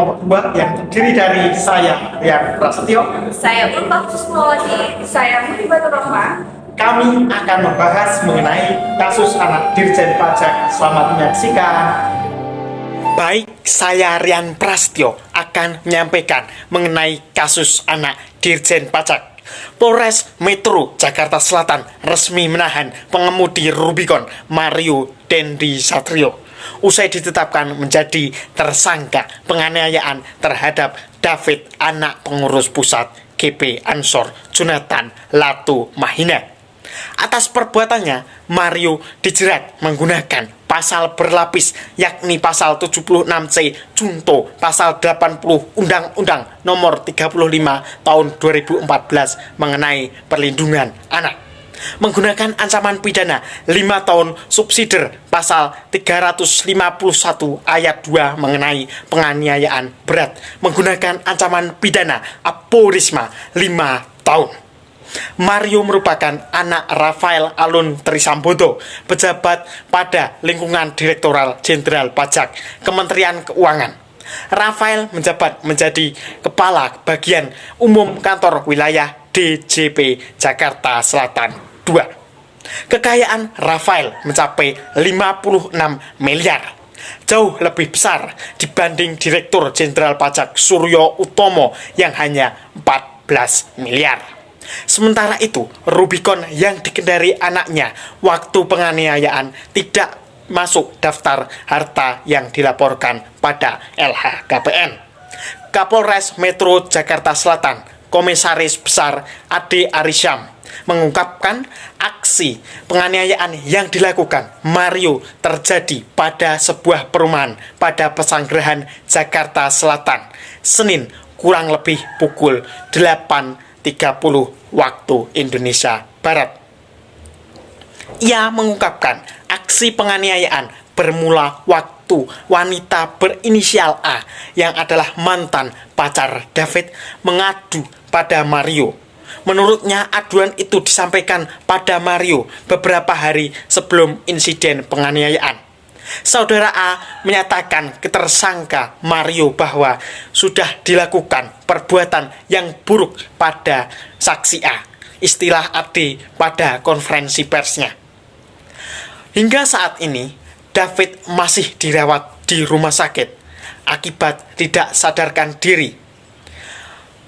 nomor 2 yang terdiri dari saya, Rian Prasetyo. Saya Ulfa Kusmawati. Saya Mulibatu Rohma. Kami akan membahas mengenai kasus anak Dirjen Pajak. Selamat menyaksikan. Baik, saya Rian Prasetyo akan menyampaikan mengenai kasus anak Dirjen Pajak. Polres Metro Jakarta Selatan resmi menahan pengemudi Rubicon Mario Dendi Satrio usai ditetapkan menjadi tersangka penganiayaan terhadap David, anak pengurus pusat GP Ansor Jonathan Latu Mahina. Atas perbuatannya, Mario dijerat menggunakan pasal berlapis, yakni pasal 76C Junto pasal 80 Undang-Undang Nomor 35 Tahun 2014 mengenai perlindungan anak. Menggunakan ancaman pidana 5 tahun subsidiar pasal 351 ayat 2 mengenai penganiayaan berat, menggunakan ancaman pidana aporisma 5 tahun. Mario merupakan anak Rafael Alun Trisambodo, pejabat pada lingkungan Direktorat Jenderal Pajak Kementerian Keuangan. Rafael menjabat menjadi Kepala Bagian Umum Kantor Wilayah DJP Jakarta Selatan 2. Kekayaan Rafael mencapai 56 miliar, jauh lebih besar dibanding Direktur Jenderal Pajak Suryo Utomo yang hanya 14 miliar. Sementara itu, Rubicon yang dikendari anaknya waktu penganiayaan tidak masuk daftar harta yang dilaporkan pada LHKPN. Kapolres Metro Jakarta Selatan, Komisaris Besar Ade Arisyam, mengungkapkan aksi penganiayaan yang dilakukan Mario terjadi pada sebuah perumahan pada Pesanggerahan Jakarta Selatan, Senin kurang lebih pukul 8.30 waktu Indonesia Barat. Ia mengungkapkan aksi penganiayaan bermula waktu wanita berinisial A yang adalah mantan pacar David mengadu pada Mario. Menurutnya, aduan itu disampaikan pada Mario beberapa hari sebelum insiden penganiayaan. Saudara A menyatakan ke tersangka Mario bahwa sudah dilakukan perbuatan yang buruk pada saksi A, istilah AD pada konferensi persnya. Hingga saat ini, David masih dirawat di rumah sakit akibat tidak sadarkan diri.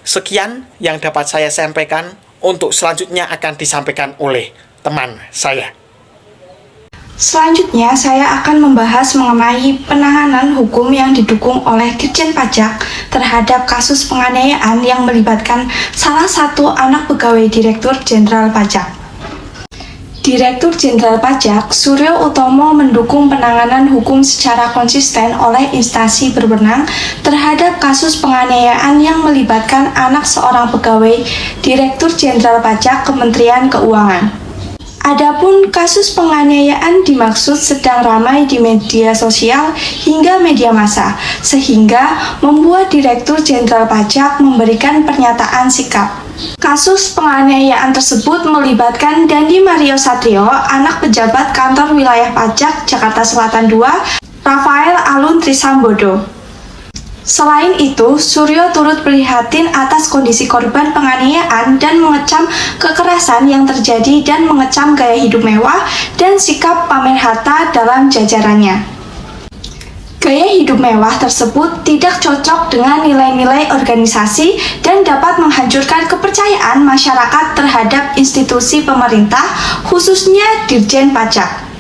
Sekian yang dapat saya sampaikan. Untuk selanjutnya akan disampaikan oleh teman saya. Selanjutnya, saya akan membahas mengenai penanganan hukum yang didukung oleh Dirjen Pajak terhadap kasus penganiayaan yang melibatkan salah satu anak pegawai Direktur Jenderal Pajak. Direktur Jenderal Pajak Suryo Utomo mendukung penanganan hukum secara konsisten oleh instansi berwenang terhadap kasus penganiayaan yang melibatkan anak seorang pegawai Direktur Jenderal Pajak Kementerian Keuangan. Adapun kasus penganiayaan dimaksud sedang ramai di media sosial hingga media massa, sehingga membuat Direktur Jenderal Pajak memberikan pernyataan sikap. Kasus penganiayaan tersebut melibatkan Dandi Mario Satrio, anak pejabat kantor wilayah pajak Jakarta Selatan 2, Rafael Alun Trisambodo. Selain itu, Suryo turut prihatin atas kondisi korban penganiayaan dan mengecam kekerasan yang terjadi dan mengecam gaya hidup mewah dan sikap pamer harta dalam jajarannya. Gaya hidup mewah tersebut tidak cocok dengan nilai-nilai organisasi dan dapat menghancurkan kepercayaan masyarakat terhadap institusi pemerintah, khususnya Dirjen Pajak.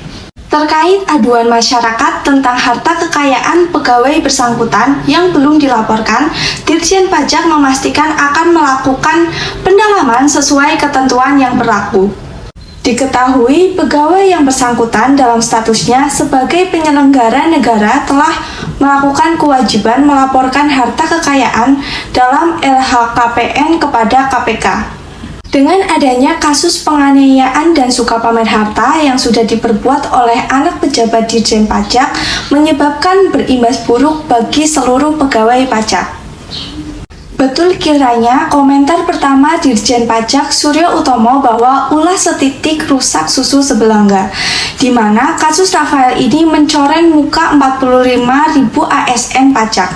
Terkait aduan masyarakat tentang harta kekayaan pegawai bersangkutan yang belum dilaporkan, Dirjen Pajak memastikan akan melakukan pendalaman sesuai ketentuan yang berlaku. Diketahui, pegawai yang bersangkutan dalam statusnya sebagai penyelenggara negara telah melakukan kewajiban melaporkan harta kekayaan dalam LHKPN kepada KPK. Dengan adanya kasus penganiayaan dan suka pamer harta yang sudah diperbuat oleh anak pejabat Dirjen Pajak menyebabkan berimbas buruk bagi seluruh pegawai pajak. Betul kiranya komentar pertama Dirjen Pajak Suryo Utomo bahwa ulah setitik rusak susu sebelangga, di mana kasus Rafael ini mencoreng muka 45.000 ASN pajak.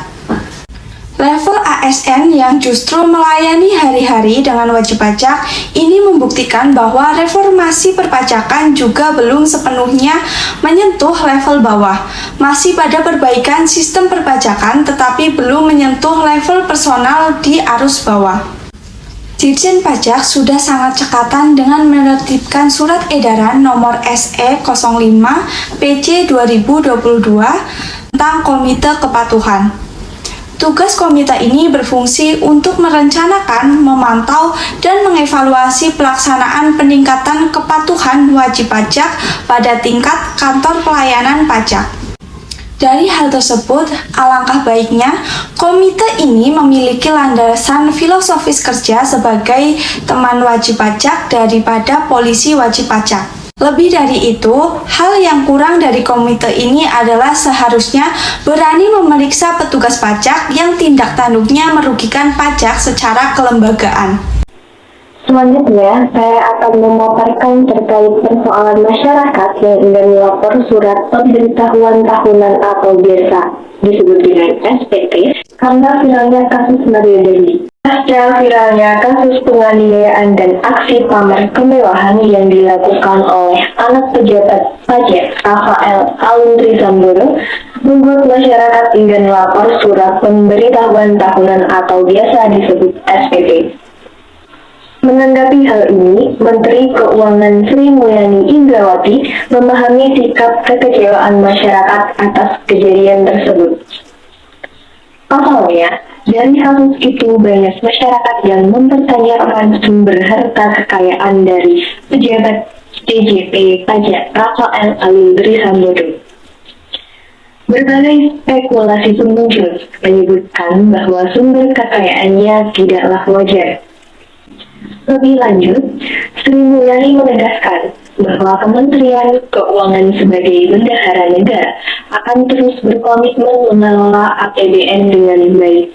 ASN yang justru melayani hari-hari dengan wajib pajak ini membuktikan bahwa reformasi perpajakan juga belum sepenuhnya menyentuh level bawah. Masih pada perbaikan sistem perpajakan tetapi belum menyentuh level personal di arus bawah. Dirjen Pajak sudah sangat cekatan dengan menertibkan Surat Edaran Nomor SE 05 PJ 2022 tentang Komite Kepatuhan. Tugas komite ini berfungsi untuk merencanakan, memantau, dan mengevaluasi pelaksanaan peningkatan kepatuhan wajib pajak pada tingkat kantor pelayanan pajak. Dari hal tersebut, alangkah baiknya komite ini memiliki landasan filosofis kerja sebagai teman wajib pajak daripada polisi wajib pajak. Lebih dari itu, hal yang kurang dari komite ini adalah seharusnya berani memeriksa petugas pajak yang tindak tanduknya merugikan pajak secara kelembagaan. Selanjutnya, saya akan memaparkan terkait persoalan masyarakat yang enggan melapor surat pemberitahuan tahunan atau biasa disebut dengan SPT karena viralnya kasus Mario Dandi. Pasca viralnya kasus penganiayaan dan aksi pamer kemewahan yang dilakukan oleh anak pejabat pajak Rafael Aluntri Sambodo membuat masyarakat enggan melapor surat pemberitahuan tahunan atau biasa disebut SPT. Menanggapi hal ini, Menteri Keuangan Sri Mulyani Indrawati memahami sikap kekecewaan masyarakat atas kejadian tersebut. Pasalnya, dari kasus itu banyak masyarakat yang mempertanyakan sumber harta kekayaan dari pejabat DJP Pajak Rafael Aluntri Sambodo. Berbagai spekulasi pun muncul menyebutkan bahwa sumber kekayaannya tidaklah wajar. Lebih lanjut, Sri Mulyani menegaskan bahwa Kementerian Keuangan sebagai bendahara negara akan terus berkomitmen mengelola APBN dengan baik.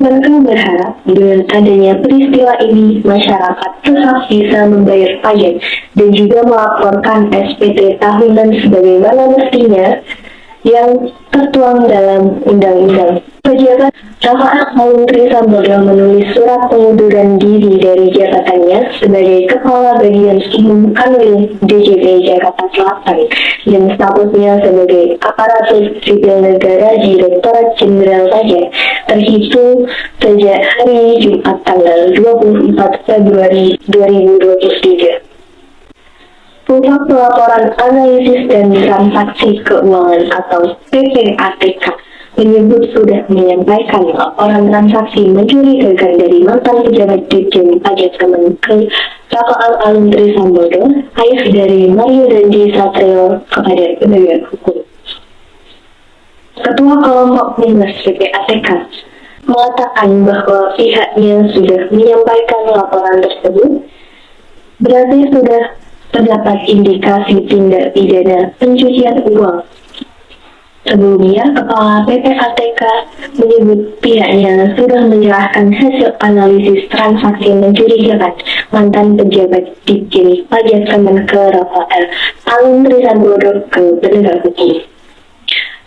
Menteri berharap dengan adanya peristiwa ini, masyarakat tetap bisa membayar pajak dan juga melaporkan SPT tahunan sebagaimana mestinya yang tertuang dalam undang-undang. Pejabat Rafael Aluntri Sambodo menulis surat pengunduran diri dari jabatannya sebagai Kepala Bagian Umum Kanwil DJP Jakarta Selatan dan statusnya sebagai aparatur sipil negara Direktorat Jenderal Pajak terhitung sejak hari Jumat tanggal 24 Februari 2023. Pusat Pelaporan Analisis dan Transaksi Keuangan atau PPATK menyebut sudah menyampaikan laporan transaksi mencurigakan dari mantan pejabat Ditjen Pajak Kemenkeu Rafael Aluntri Sambodo, ayah dari Mario Dandi Satrio kepada penegak hukum. Ketua Kelompok Humas PPATK mengatakan bahwa pihaknya sudah menyampaikan laporan tersebut, berarti sudah terdapat indikasi tindak pidana pencucian uang. Sebelumnya, Kepala PPATK menyebut pihaknya sudah menyerahkan hasil analisis transaksi mencurigakan mantan pejabat Ditjen Pajak Kemenkeu Rafael Aluntri Sambodo ke penegak hukum.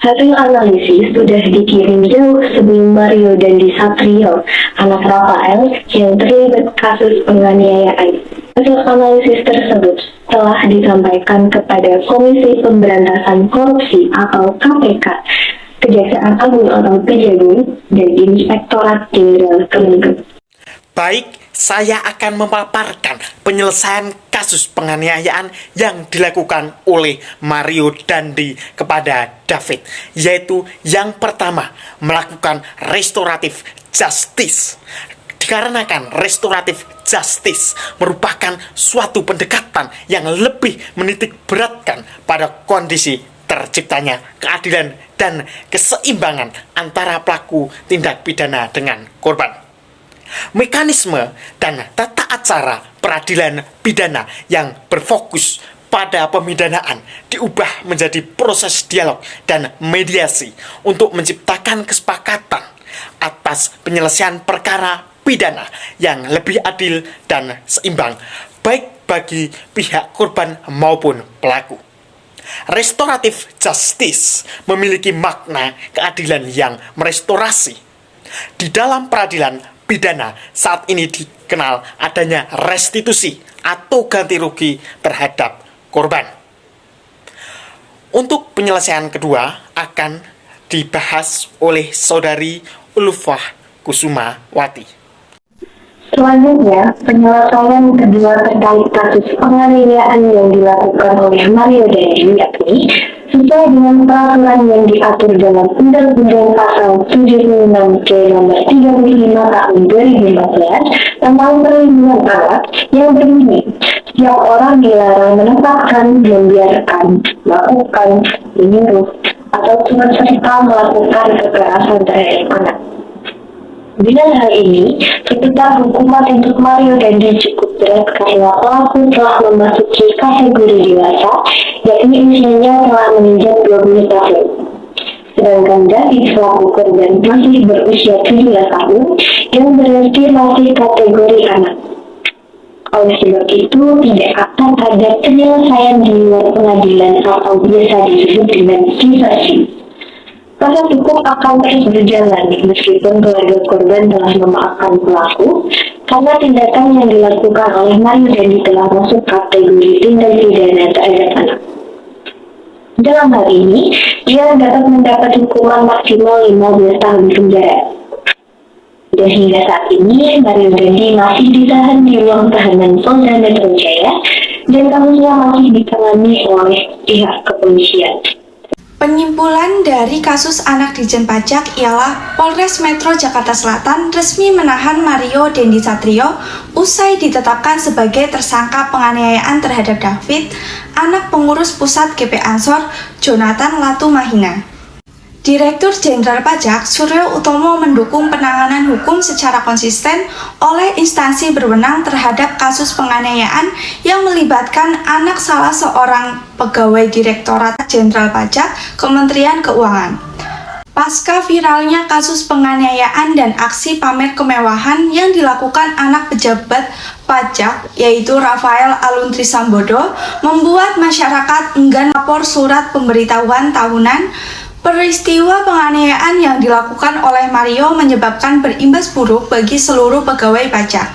Hasil analisis sudah dikirim jauh sebelum Mario Dandi Satrio, anak Rafael yang terlibat kasus penganiayaan. Hasil analisis tersebut telah disampaikan kepada Komisi Pemberantasan Korupsi atau KPK, Kejaksaan Agung atau Kejagung, dan Inspektorat Jenderal Kemenkeu. Baik, saya akan memaparkan penyelesaian kasus penganiayaan yang dilakukan oleh Mario Dandi kepada David, yaitu yang pertama, melakukan restoratif justice. Dikarenakan restoratif justice merupakan suatu pendekatan yang lebih menitik beratkan pada kondisi terciptanya keadilan dan keseimbangan antara pelaku tindak pidana dengan korban. Mekanisme dan tata acara peradilan pidana yang berfokus pada pemidanaan diubah menjadi proses dialog dan mediasi untuk menciptakan kesepakatan atas penyelesaian perkara pidana yang lebih adil dan seimbang, baik bagi pihak korban maupun pelaku. Restoratif justice memiliki makna keadilan yang merestorasi, Di dalam peradilan pidana saat ini dikenal adanya restitusi atau ganti rugi terhadap korban. Untuk penyelesaian kedua akan dibahas oleh Saudari Ulfah Kusumawati. Selanjutnya, penyelesaian kedua terkait kasus penganiayaan yang dilakukan oleh Mario Dandi yakni sesuai dengan peraturan yang diatur dalam Undang-Undang Pasal 76 Nomor 35 Tahun 2014 tentang perlindungan anak yang berbunyi, setiap orang dilarang menempatkan, membiarkan, melakukan, menyuruh, atau serta melakukan kekerasan terhadap anak. Dengan hal ini, sekitar hukuman untuk Mario Dandi cukup berat karena pelaku telah memasuki kategori dewasa, yakni usianya telah menginjak 20 tahun. Sedangkan David selaku korban masih berusia 17 tahun, yang berarti masih kategori anak. Oleh sebab itu, tidak akan ada penyelesaian di luar pengadilan atau biasa disebut dengan diversi. Proses hukum akan terus berjalan meskipun keluarga korban telah memaafkan pelaku karena tindakan yang dilakukan oleh Mario Dandi telah masuk kategori tindak pidana terhadap anak. Dalam hal ini, dia dapat mendapat hukuman maksimal 15 tahun penjara. Dan hingga saat ini, Mario Dandi masih ditahan di ruang tahanan Polda Metro Jaya dan kasusnya masih ditangani oleh pihak kepolisian. Penyimpulan dari kasus anak Ditjen Pajak ialah Polres Metro Jakarta Selatan resmi menahan Mario Dandi Satrio usai ditetapkan sebagai tersangka penganiayaan terhadap David, anak pengurus pusat GP Ansor, Jonathan Latumahina. Direktur Jenderal Pajak Suryo Utomo mendukung penanganan hukum secara konsisten oleh instansi berwenang terhadap kasus penganiayaan yang melibatkan anak salah seorang pegawai Direktorat Jenderal Pajak Kementerian Keuangan. Pasca viralnya kasus penganiayaan dan aksi pamer kemewahan yang dilakukan anak pejabat pajak yaitu Rafael Aluntri Sambodo membuat masyarakat enggan lapor surat pemberitahuan tahunan. Peristiwa penganiayaan yang dilakukan oleh Mario menyebabkan berimbas buruk bagi seluruh pegawai pajak.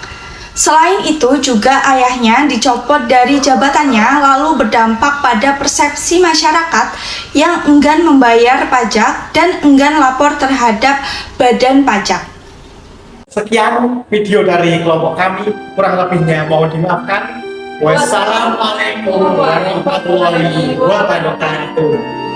Selain itu juga ayahnya dicopot dari jabatannya lalu berdampak pada persepsi masyarakat yang enggan membayar pajak dan enggan lapor terhadap badan pajak. Sekian video dari kelompok kami, kurang lebihnya mohon dimaafkan. Wassalamualaikum warahmatullahi wabarakatuh.